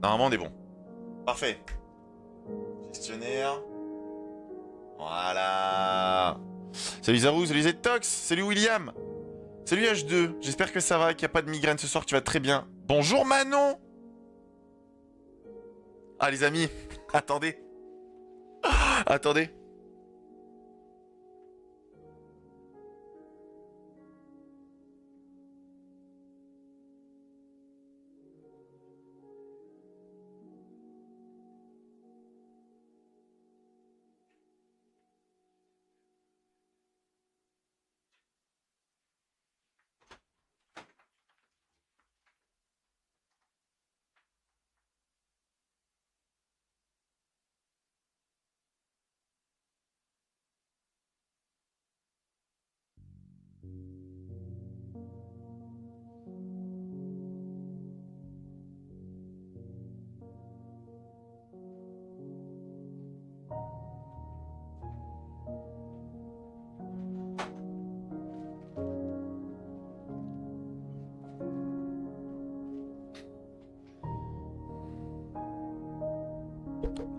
Normalement, on est bon. Parfait. Gestionnaire. Voilà. Salut Zarou, salut Zetox, salut William. Salut H2, j'espère que ça va, qu'il n'y a pas de migraine ce soir, que tu vas très bien. Bonjour Manon. Ah les amis, attendez. Attendez.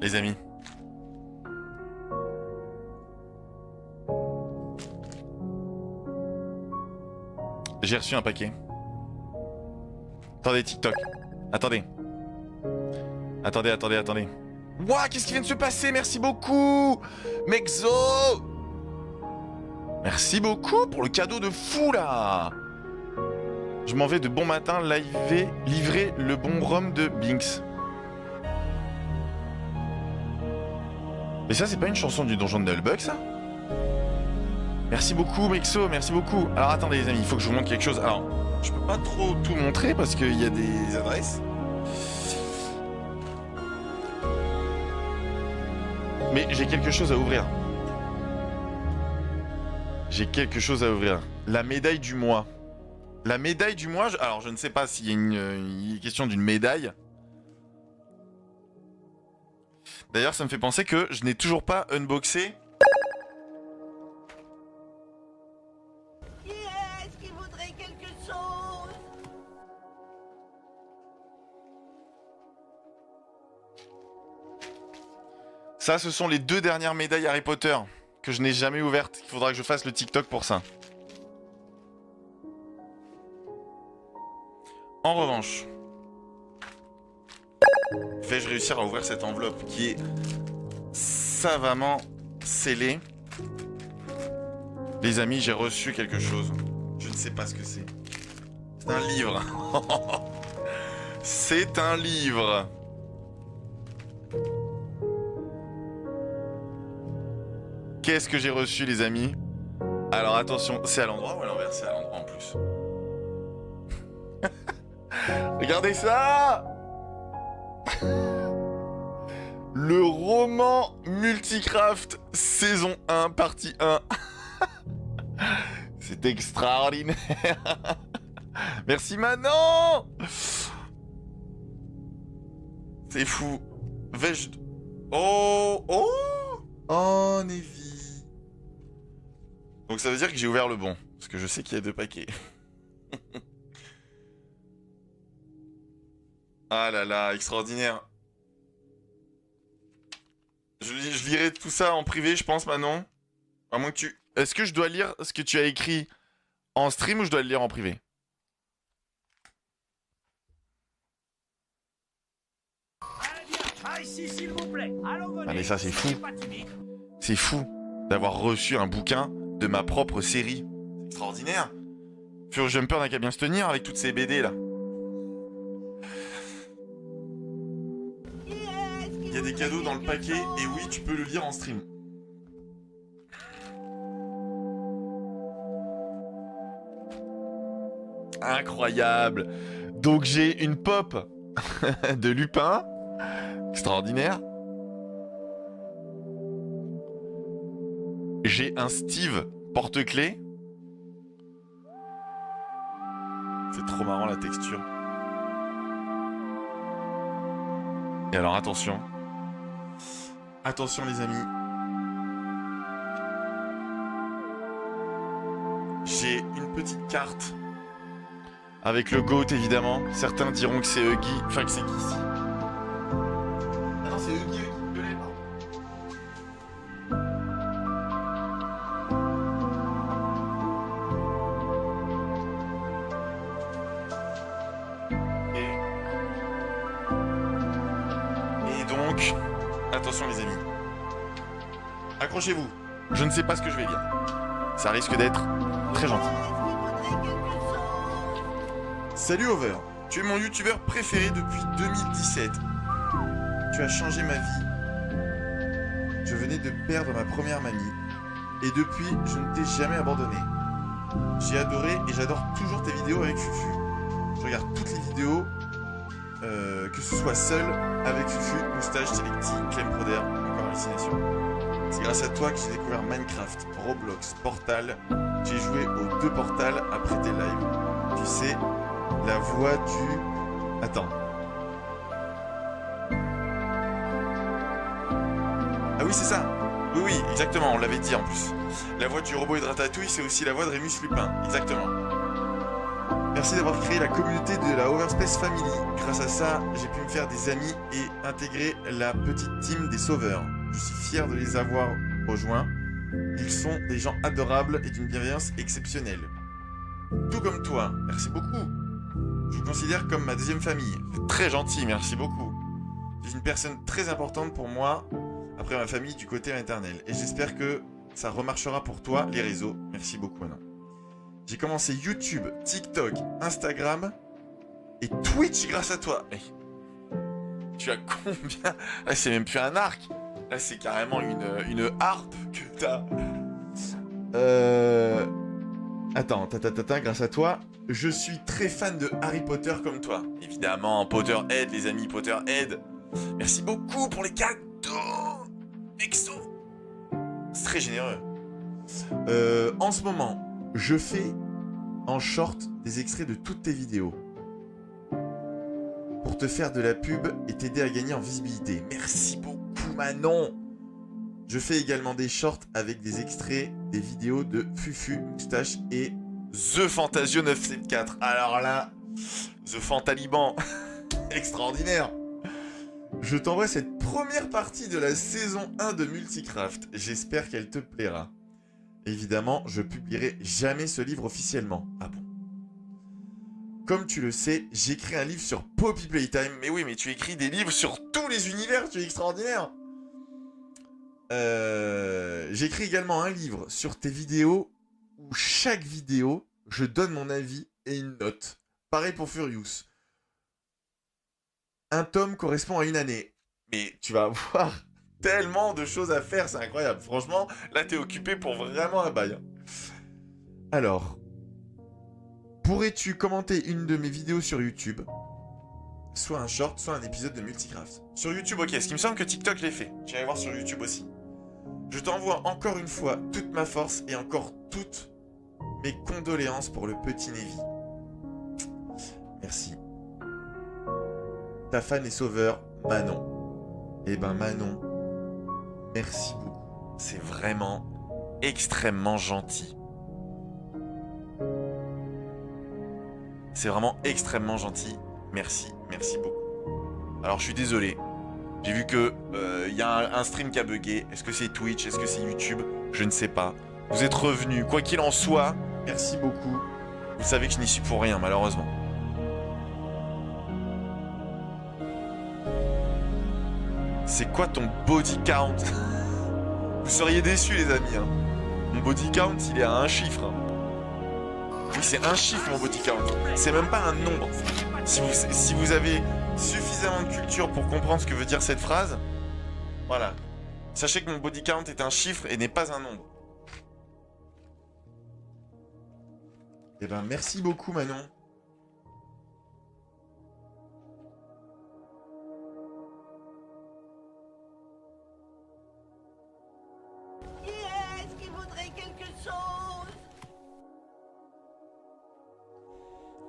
Les amis. J'ai reçu un paquet. Attendez, TikTok. Attendez. Attendez. Ouah, qu'est-ce qui vient de se passer? Merci beaucoup, Mexo. Merci beaucoup pour le cadeau de fou, là. Je m'en vais de bon matin livrer le bon rhum de Binks. Mais ça, c'est pas une chanson du donjon de Nullbug, ça? Merci beaucoup, Mexo, merci beaucoup. Alors, attendez, les amis, il faut que je vous montre quelque chose. Alors, je peux pas trop tout montrer parce qu'il y a des adresses. Mais j'ai quelque chose à ouvrir. J'ai quelque chose à ouvrir. La médaille du mois. La médaille du mois, alors je ne sais pas s'il y a une question d'une médaille. D'ailleurs, ça me fait penser que je n'ai toujours pas unboxé. Qui est-ce qui voudrait quelque chose? Ça, ce sont les 2 dernières médailles Harry Potter que je n'ai jamais ouvertes. Il faudra que je fasse le TikTok pour ça. En revanche, vais-je réussir à ouvrir cette enveloppe qui est savamment scellée? Les amis, j'ai reçu quelque chose. Je ne sais pas ce que c'est. C'est un livre. C'est un livre. Qu'est-ce que j'ai reçu, les amis? Alors attention, c'est à l'endroit ou à l'envers? C'est à l'endroit en plus. Regardez ça! Le roman Multicraft saison 1 partie 1. C'est extraordinaire. Merci Manon. C'est fou. Vais-je... Oh. Nevi. Donc ça veut dire que j'ai ouvert le bon. Parce que je sais qu'il y a 2 paquets. Ah là là, extraordinaire. Je lirai tout ça en privé, je pense, Manon. À moins que tu... Est-ce que je dois lire ce que tu as écrit en stream ou je dois le lire en privé? Allez, ça c'est fou. C'est fou d'avoir reçu un bouquin de ma propre série. C'est extraordinaire. Fur Jumper n'a qu'à bien se tenir avec toutes ces BD là. Il y a des cadeaux dans le paquet et oui, tu peux le lire en stream. Incroyable. Donc j'ai une pop de Lupin. Extraordinaire. J'ai un Steve porte-clés. C'est trop marrant la texture. Et alors attention. Attention les amis. J'ai une petite carte. Avec le GOAT évidemment. Certains diront que c'est Huggy. Enfin que c'est Kissy. c'est eux qui gueulaient, pardon. Et donc, attention les amis. Accrochez-vous. Je ne sais pas ce que je vais dire. Ça risque d'être très gentil. Est-ce qu'il voudrait quelque chose? Salut Over, tu es mon youtubeur préféré depuis 2017. Tu as changé ma vie. Je venais de perdre ma première mamie. Et depuis, je ne t'ai jamais abandonné. J'ai adoré et j'adore toujours tes vidéos avec Fufu. Je regarde toutes les vidéos, que ce soit seul, avec Fufu, Moustache, Selecti, Clem Proder, encore Hallucination. C'est grâce à toi que j'ai découvert Minecraft, Roblox, Portal. J'ai joué aux 2 Portal après tes lives. Tu sais, la voix du... Attends. Ah oui, c'est ça. Oui, oui, exactement, on l'avait dit en plus. La voix du robot et de Ratatouille, c'est aussi la voix de Rémus Lupin. Exactement. Merci d'avoir créé la communauté de la Overspace Family. Grâce à ça, j'ai pu me faire des amis et intégrer la petite team des sauveurs. Je suis fier de les avoir rejoints. Ils sont des gens adorables et d'une bienveillance exceptionnelle. Tout comme toi, merci beaucoup. Je vous considère comme ma deuxième famille. C'est très gentil, merci beaucoup. Tu es une personne très importante pour moi, après ma famille du côté maternel. Et j'espère que ça remarchera pour toi, les réseaux. Merci beaucoup, Anna. J'ai commencé YouTube, TikTok, Instagram et Twitch grâce à toi. Mais tu as combien? Là, c'est même plus un arc. Là, c'est carrément une harpe que t'as. Attends, grâce à toi, je suis très fan de Harry Potter comme toi. Évidemment, Potterhead, les amis, Potterhead. Merci beaucoup pour les cadeaux. Exo. C'est très généreux. En ce moment, je fais en short des extraits de toutes tes vidéos pour te faire de la pub et t'aider à gagner en visibilité. Merci beaucoup, Manon. Je fais également des shorts avec des extraits des vidéos de Fufu, Moustache et The Fantasio 974. Alors là, The Fantaliban, extraordinaire. Je t'envoie cette première partie de la saison 1 de Multicraft. J'espère qu'elle te plaira. Évidemment, je publierai jamais ce livre officiellement. Ah bon? Comme tu le sais, j'écris un livre sur Poppy Playtime. Mais oui, mais tu écris des livres sur tous les univers, tu es extraordinaire. J'écris également un livre sur tes vidéos où chaque vidéo, je donne mon avis et une note. Pareil pour Furious. Un tome correspond à une année. Mais tu vas avoir tellement de choses à faire, c'est incroyable. Franchement, là, t'es occupé pour vraiment un bail. Alors, pourrais-tu commenter une de mes vidéos sur YouTube? Soit un short, soit un épisode de Multicraft. Sur YouTube, ok. Ce qui me semble que TikTok l'ait fait. J'irai voir sur YouTube aussi. Je t'envoie encore une fois toute ma force et encore toutes mes condoléances pour le petit Nevi. Merci. Ta fan et sauveur, Manon. Eh ben Manon, merci beaucoup. C'est vraiment extrêmement gentil. C'est vraiment extrêmement gentil. Merci, merci beaucoup. Alors je suis désolé. J'ai vu que y a un stream qui a bugué. Est-ce que c'est Twitch? Est-ce que c'est YouTube? Je ne sais pas. Vous êtes revenus. Quoi qu'il en soit, merci beaucoup. Vous savez que je n'y suis pour rien, malheureusement. C'est quoi ton body count? Vous seriez déçus, les amis. Hein. Mon body count, il est à un chiffre. Hein. Oui, c'est un chiffre, mon body count. C'est même pas un nombre. Si vous avez suffisamment de culture pour comprendre ce que veut dire cette phrase, voilà. Sachez que mon body count est un chiffre et n'est pas un nombre. Eh ben, merci beaucoup, Manon. Qui est-ce qui voudrait quelque chose?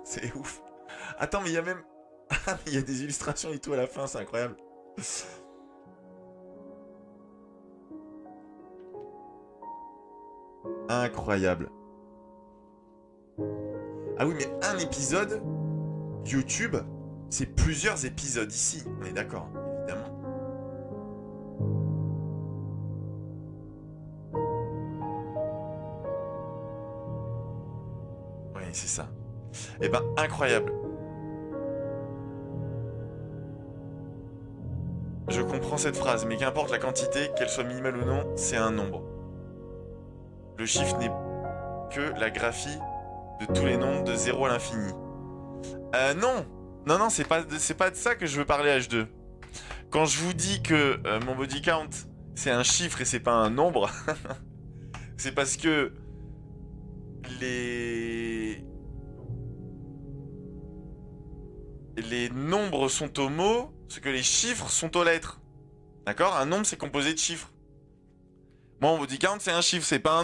C'est ouf. Attends, mais il y a même... il y a des illustrations et tout à la fin, c'est incroyable. Incroyable. Ah oui, mais un épisode YouTube, c'est plusieurs épisodes ici. On est d'accord, évidemment. c'est ça. Eh ben, incroyable. Je comprends cette phrase, mais qu'importe la quantité, qu'elle soit minimale ou non, c'est un nombre. Le chiffre n'est que la graphie de tous les nombres de 0 à l'infini. Non. Non, c'est pas de ça que je veux parler, H2. Quand je vous dis que mon body count, c'est un chiffre et c'est pas un nombre, c'est parce que les nombres sont aux mots, ce que les chiffres sont aux lettres. D'accord? Un nombre, c'est composé de chiffres. Moi, mon body count, c'est un chiffre, c'est pas un